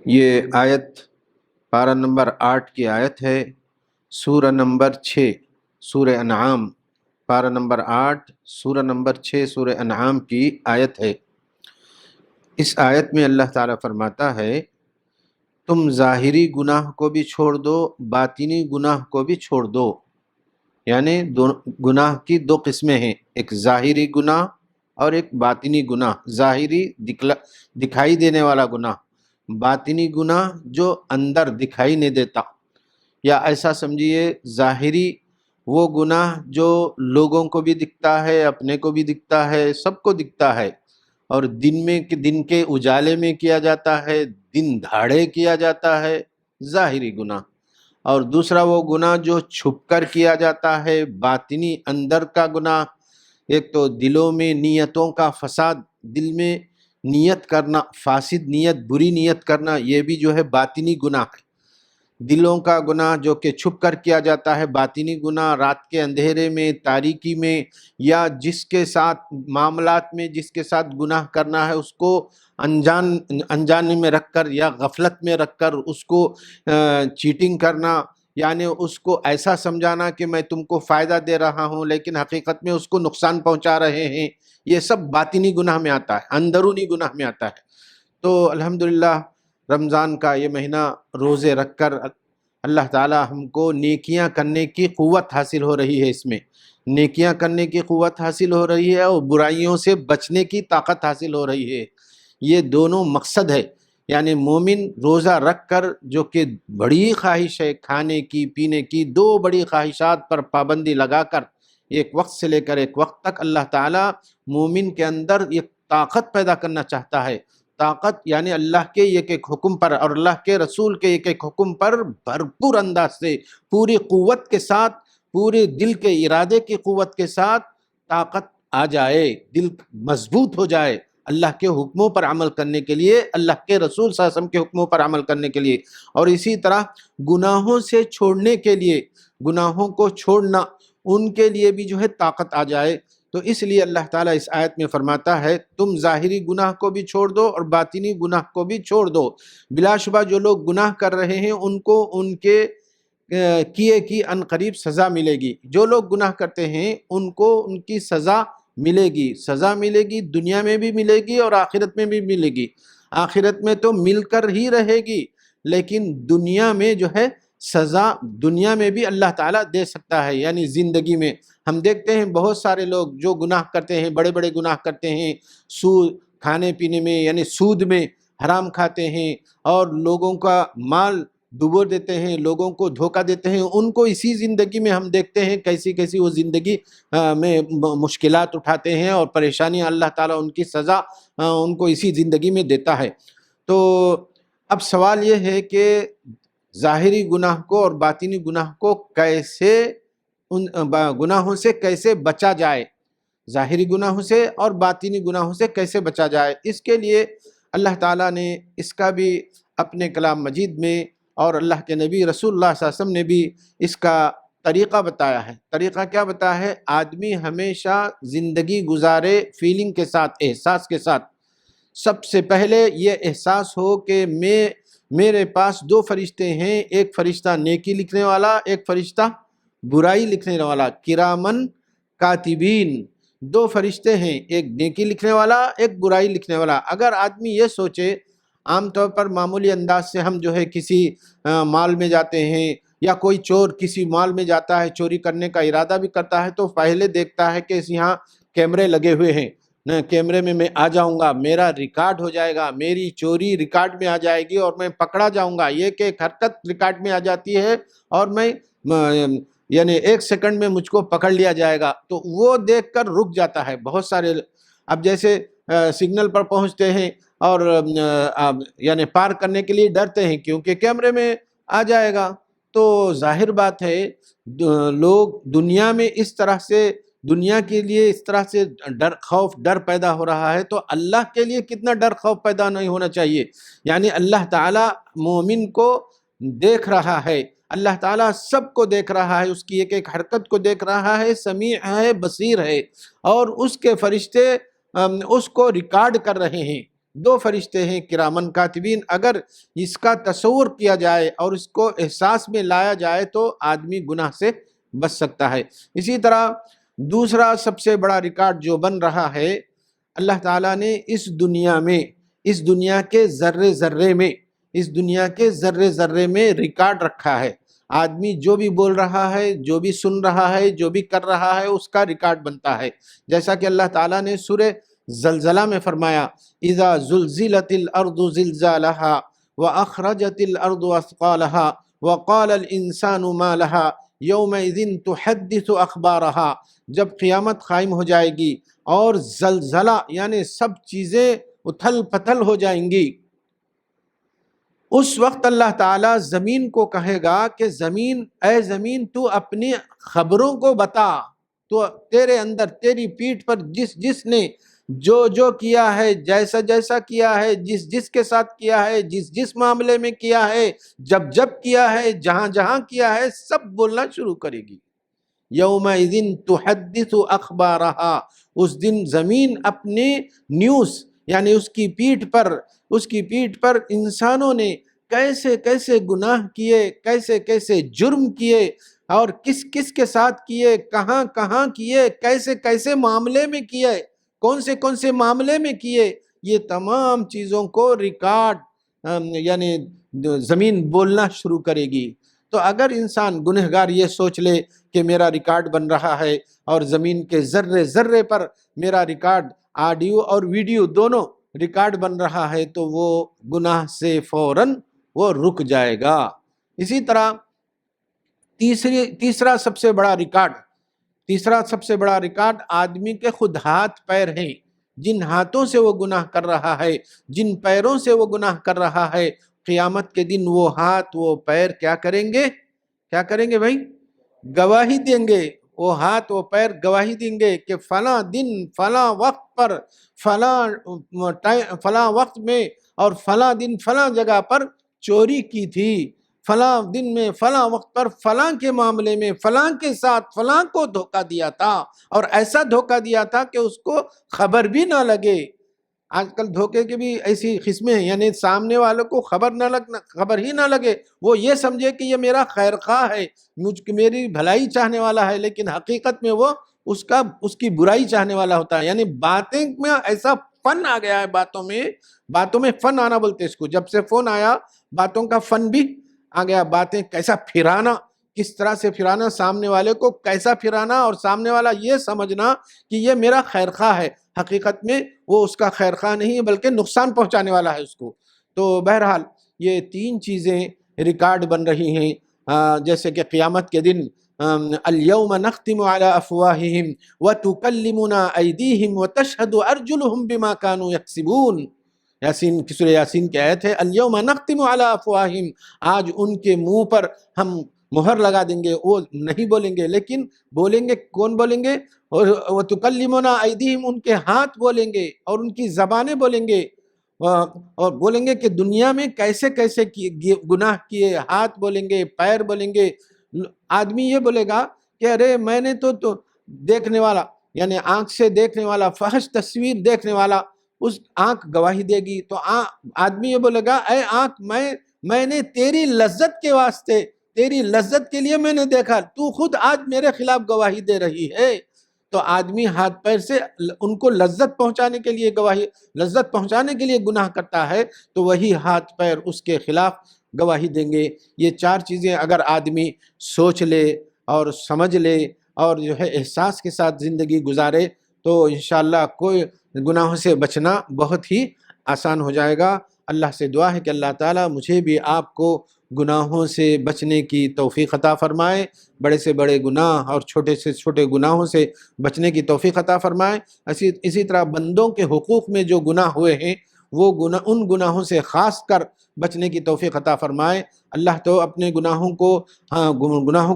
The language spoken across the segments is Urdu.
یہ آیت پارہ نمبر 8 کی آیت ہے، سورہ نمبر 6 سورہ انعام، پارہ نمبر 8 سورہ نمبر 6 سورہ انعام کی آیت ہے۔ اس آیت میں اللہ تعالیٰ فرماتا ہے تم ظاہری گناہ کو بھی چھوڑ دو، باطنی گناہ کو بھی چھوڑ دو۔ یعنی گناہ کی دو قسمیں ہیں، ایک ظاہری گناہ اور ایک باطنی گناہ۔ ظاہری دکھائی دینے والا گناہ، باطنی گناہ جو اندر دکھائی نہیں دیتا، یا ایسا سمجھیے ظاہری وہ گناہ جو لوگوں کو بھی دکھتا ہے، اپنے کو بھی دکھتا ہے، سب کو دکھتا ہے، اور دن کے اجالے میں کیا جاتا ہے، دن دھاڑے کیا جاتا ہے، ظاہری گناہ۔ اور دوسرا وہ گناہ جو چھپ کر کیا جاتا ہے، باطنی اندر کا گناہ۔ ایک تو دلوں میں نیتوں کا فساد، دل میں نیت کرنا، فاسد نیت، بری نیت کرنا، یہ بھی جو ہے باطنی گناہ ہے۔ دلوں کا گناہ جو کہ چھپ کر کیا جاتا ہے، باطنی گناہ، رات کے اندھیرے میں، تاریکی میں، یا جس کے ساتھ معاملات میں جس کے ساتھ گناہ کرنا ہے اس کو انجانے میں رکھ کر یا غفلت میں رکھ کر اس کو چیٹنگ کرنا، یعنی اس کو ایسا سمجھانا کہ میں تم کو فائدہ دے رہا ہوں لیکن حقیقت میں اس کو نقصان پہنچا رہے ہیں، یہ سب باطنی گناہ میں آتا ہے، اندرونی گناہ میں آتا ہے۔ تو الحمدللہ رمضان کا یہ مہینہ روزے رکھ کر اللہ تعالی ہم کو نیکیاں کرنے کی قوت حاصل ہو رہی ہے، اس میں نیکیاں کرنے کی قوت حاصل ہو رہی ہے اور برائیوں سے بچنے کی طاقت حاصل ہو رہی ہے۔ یہ دونوں مقصد ہے، یعنی مومن روزہ رکھ کر جو کہ بڑی خواہش ہے کھانے کی پینے کی، دو بڑی خواہشات پر پابندی لگا کر ایک وقت سے لے کر ایک وقت تک اللہ تعالی مومن کے اندر ایک طاقت پیدا کرنا چاہتا ہے۔ طاقت یعنی اللہ کے ایک ایک حکم پر اور اللہ کے رسول کے ایک ایک حکم پر بھرپور انداز سے، پوری قوت کے ساتھ، پورے دل کے ارادے کی قوت کے ساتھ طاقت آ جائے، دل مضبوط ہو جائے اللہ کے حکموں پر عمل کرنے کے لیے، اللہ کے رسول صلی اللہ علیہ وسلم کے حکموں پر عمل کرنے کے لیے، اور اسی طرح گناہوں سے چھوڑنے کے لیے، گناہوں کو چھوڑنا ان کے لیے بھی جو ہے طاقت آ جائے۔ تو اس لیے اللہ تعالیٰ اس آیت میں فرماتا ہے تم ظاہری گناہ کو بھی چھوڑ دو اور باطنی گناہ کو بھی چھوڑ دو۔ بلا شبہ جو لوگ گناہ کر رہے ہیں ان کو ان کے کیے کی ان قریب سزا ملے گی۔ جو لوگ گناہ کرتے ہیں ان کو ان کی سزا ملے گی، سزا ملے گی، دنیا میں بھی ملے گی اور آخرت میں بھی ملے گی۔ آخرت میں تو مل کر ہی رہے گی، لیکن دنیا میں جو ہے سزا دنیا میں بھی اللہ تعالیٰ دے سکتا ہے، یعنی زندگی میں ہم دیکھتے ہیں بہت سارے لوگ جو گناہ کرتے ہیں، بڑے بڑے گناہ کرتے ہیں، سود کھانے پینے میں یعنی سود میں حرام کھاتے ہیں اور لوگوں کا مال ڈبو دیتے ہیں، لوگوں کو دھوکہ دیتے ہیں، ان کو اسی زندگی میں ہم دیکھتے ہیں کیسی کیسی وہ زندگی میں مشکلات اٹھاتے ہیں اور پریشانیاں، اللہ تعالیٰ ان کی سزا ان کو اسی زندگی میں دیتا ہے۔ تو اب سوال یہ ہے کہ ظاہری گناہ کو اور باطنی گناہ کو کیسے، ان گناہوں سے کیسے بچا جائے، ظاہری گناہوں سے اور باطنی گناہوں سے کیسے بچا جائے۔ اس کے لیے اللہ تعالیٰ نے اس کا بھی اپنے کلام مجید میں اور اللہ کے نبی رسول اللہ صلی اللہ علیہ وسلم نے بھی اس کا طریقہ بتایا ہے۔ طریقہ کیا بتایا ہے؟ آدمی ہمیشہ زندگی گزارے فیلنگ کے ساتھ، احساس کے ساتھ۔ سب سے پہلے یہ احساس ہو کہ میرے پاس دو فرشتے ہیں، ایک فرشتہ نیکی لکھنے والا، ایک فرشتہ برائی لکھنے والا، کرامن کاتبین، دو فرشتے ہیں، ایک نیکی لکھنے والا، ایک برائی لکھنے والا۔ اگر آدمی یہ سوچے، عام طور پر معمولی انداز سے ہم جو ہے کسی مال میں جاتے ہیں یا کوئی چور کسی مال میں جاتا ہے، چوری کرنے کا ارادہ بھی کرتا ہے تو پہلے دیکھتا ہے کہ یہاں کیمرے لگے ہوئے ہیں، کیمرے میں آ جاؤں گا، میرا ریکارڈ ہو جائے گا، میری چوری ریکارڈ میں آ جائے گی اور میں پکڑا جاؤں گا۔ یہ کہ ایک حرکت ریکارڈ میں آ جاتی ہے اور میں یعنی 1 سیکنڈ میں مجھ کو پکڑ لیا جائے گا، تو وہ دیکھ کر رک جاتا ہے۔ بہت سارے اب جیسے سگنل پر پہنچتے ہیں اور یعنی پار کرنے کے لیے ڈرتے ہیں کیونکہ کیمرے میں آ جائے گا۔ تو ظاہر بات ہے لوگ دنیا میں اس طرح سے، دنیا کے لیے اس طرح سے ڈر پیدا ہو رہا ہے، تو اللہ کے لیے کتنا ڈر خوف پیدا نہیں ہونا چاہیے۔ یعنی اللہ تعالیٰ مومن کو دیکھ رہا ہے، اللہ تعالیٰ سب کو دیکھ رہا ہے، اس کی ایک ایک حرکت کو دیکھ رہا ہے، سمیع ہے، بصیر ہے، اور اس کے فرشتے اس کو ریکارڈ کر رہے ہیں۔ دو فرشتے ہیں کرامن کاتبین، اگر اس کا تصور کیا جائے اور اس کو احساس میں لایا جائے تو آدمی گناہ سے بچ سکتا ہے۔ اسی طرح دوسرا سب سے بڑا ریکارڈ جو بن رہا ہے، اللہ تعالیٰ نے اس دنیا میں، اس دنیا کے ذرے ذرے میں، اس دنیا کے ذرے ذرے میں ریکارڈ رکھا ہے۔ آدمی جو بھی بول رہا ہے، جو بھی سن رہا ہے، جو بھی کر رہا ہے، اس کا ریکارڈ بنتا ہے۔ جیسا کہ اللہ تعالیٰ نے سورہ زلزلہ میں فرمایا اذا زلزلت الارض زلزالها واخرجت الارض اثقالها وقال الانسان ما لها یومئذ تحدث اخبارها، جب قیامت قائم ہو جائے گی اور زلزلہ یعنی سب چیزیں اتھل پتھل ہو جائیں گی، اس وقت اللہ تعالیٰ زمین کو کہے گا کہ زمین، اے زمین تو اپنی خبروں کو بتا، تو تیرے اندر، تیری پیٹھ پر جس جس نے جو جو کیا ہے، جیسا جیسا کیا ہے، جس جس کے ساتھ کیا ہے، جس جس معاملے میں کیا ہے، جب جب کیا ہے، جہاں جہاں کیا ہے، سب بولنا شروع کرے گی۔ یومئذ تحدث اخبارہا، اس دن زمین اپنے نیوز، یعنی اس کی پیٹھ پر انسانوں نے کیسے کیسے گناہ کیے، کیسے کیسے جرم کیے، اور کس کس کے ساتھ کیے، کہاں کہاں کیے، کیسے کیسے معاملے میں کیے، کون سے معاملے میں کیے، یہ تمام چیزوں کو ریکارڈ یعنی زمین بولنا شروع کرے گی۔ تو اگر انسان گنہگار یہ سوچ لے کہ میرا ریکارڈ بن رہا ہے اور زمین کے ذرے ذرے پر میرا ریکارڈ، آڈیو اور ویڈیو دونوں ریکارڈ بن رہا ہے، تو وہ گناہ سے فوراً وہ رک جائے گا۔ اسی طرح تیسرا سب سے بڑا ریکارڈ آدمی کے خود ہاتھ پیر ہیں، جن ہاتھوں سے وہ گناہ کر رہا ہے، جن پیروں سے وہ گناہ کر رہا ہے، قیامت کے دن وہ ہاتھ وہ پیر کیا کریں گے بھائی؟ گواہی دیں گے۔ وہ ہاتھ وہ پیر گواہی دیں گے کہ فلاں دن فلاں وقت پر فلاں وقت میں اور فلاں دن فلاں جگہ پر چوری کی تھی، فلاں دن میں فلاں وقت پر فلاں کے معاملے میں فلاں کے ساتھ فلاں کو دھوکہ دیا تھا، اور ایسا دھوکہ دیا تھا کہ اس کو خبر بھی نہ لگے۔ آج کل دھوکے کی بھی ایسی قسمیں ہیں، یعنی سامنے والوں کو خبر ہی نہ لگے، وہ یہ سمجھے کہ یہ میرا خیر خواہ ہے، میری بھلائی چاہنے والا ہے، لیکن حقیقت میں وہ اس کی برائی چاہنے والا ہوتا ہے۔ یعنی باتیں میں ایسا فن آ گیا ہے، باتوں میں فن آنا بولتے اس کو، جب سے فون آیا باتوں کا فن بھی آ گیا۔ باتیں کیسا پھرانا، کس طرح سے پھرانا، سامنے والے کو کیسا پھرانا، اور سامنے والا یہ سمجھنا کہ یہ میرا خیر خواہ ہے، حقیقت میں وہ اس کا خیر خواہ نہیں بلکہ نقصان پہنچانے والا ہے اس کو۔ تو بہرحال یہ تین چیزیں ریکارڈ بن رہی ہیں، جیسے کہ قیامت کے دن اليوم نختم على افواههم وتكلمنا ايديهم وتشهد ارجلهم بما كانوا يكسبون، سورہ یاسین کی آیت ہے اليوم نختم على افواههم، آج ان کے منہ پر ہم مہر لگا دیں گے، وہ نہیں بولیں گے، لیکن بولیں گے، کون بولیں گے؟ وتكلمنا ايديهم، ان کے ہاتھ بولیں گے اور ان کی زبانیں بولیں گے، اور بولیں گے کہ دنیا میں کیسے کیسے گناہ کیے، ہاتھ بولیں گے، پیر بولیں گے۔ آدمی یہ بولے گا کہ ارے میں نے تو دیکھنے والا، یعنی آنکھ سے دیکھنے والا، فحش تصویر دیکھنے والا، اس آنکھ گواہی دے گی، تو آدمی یہ بولے گا اے آنکھ میں نے تیری لذت کے واسطے، تیری لذت کے لیے میں نے دیکھا، تو خود آج میرے خلاف گواہی دے رہی ہے۔ تو آدمی ہاتھ پیر سے ان کو لذت پہنچانے کے لیے گناہ کرتا ہے، تو وہی ہاتھ پیر اس کے خلاف گواہی دیں گے۔ یہ چار چیزیں اگر آدمی سوچ لے اور سمجھ لے اور جو ہے احساس کے ساتھ زندگی گزارے، تو انشاءاللہ کوئی گناہوں سے بچنا بہت ہی آسان ہو جائے گا۔ اللہ سے دعا ہے کہ اللہ تعالیٰ مجھے بھی آپ کو گناہوں سے بچنے کی توفیق عطا فرمائے، بڑے سے بڑے گناہ اور چھوٹے سے چھوٹے گناہوں سے بچنے کی توفیق عطا فرمائے۔ اسی طرح بندوں کے حقوق میں جو گناہ ہوئے ہیں، وہ ان گناہوں سے خاص کر بچنے کی توفیق عطا فرمائے۔ اللہ تو اپنے گناہوں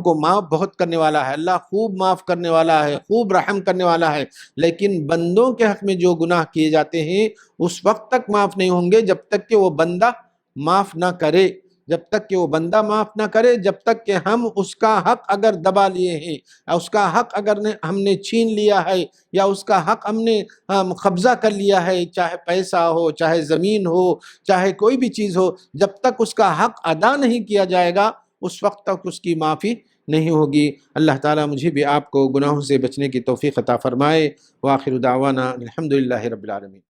کو معاف بہت کرنے والا ہے، اللہ خوب معاف کرنے والا ہے، خوب رحم کرنے والا ہے، لیکن بندوں کے حق میں جو گناہ کیے جاتے ہیں اس وقت تک معاف نہیں ہوں گے جب تک کہ وہ بندہ معاف نہ کرے۔ جب تک کہ وہ بندہ معاف نہ کرے، جب تک کہ ہم اس کا حق اگر دبا لیے ہیں، اس کا حق اگر ہم نے چھین لیا ہے، یا اس کا حق ہم نے قبضہ کر لیا ہے، چاہے پیسہ ہو، چاہے زمین ہو، چاہے کوئی بھی چیز ہو، جب تک اس کا حق ادا نہیں کیا جائے گا اس وقت تک اس کی معافی نہیں ہوگی۔ اللہ تعالیٰ مجھے بھی آپ کو گناہوں سے بچنے کی توفیق عطا فرمائے۔ وآخر دعوانا الحمدللہ رب العالمین۔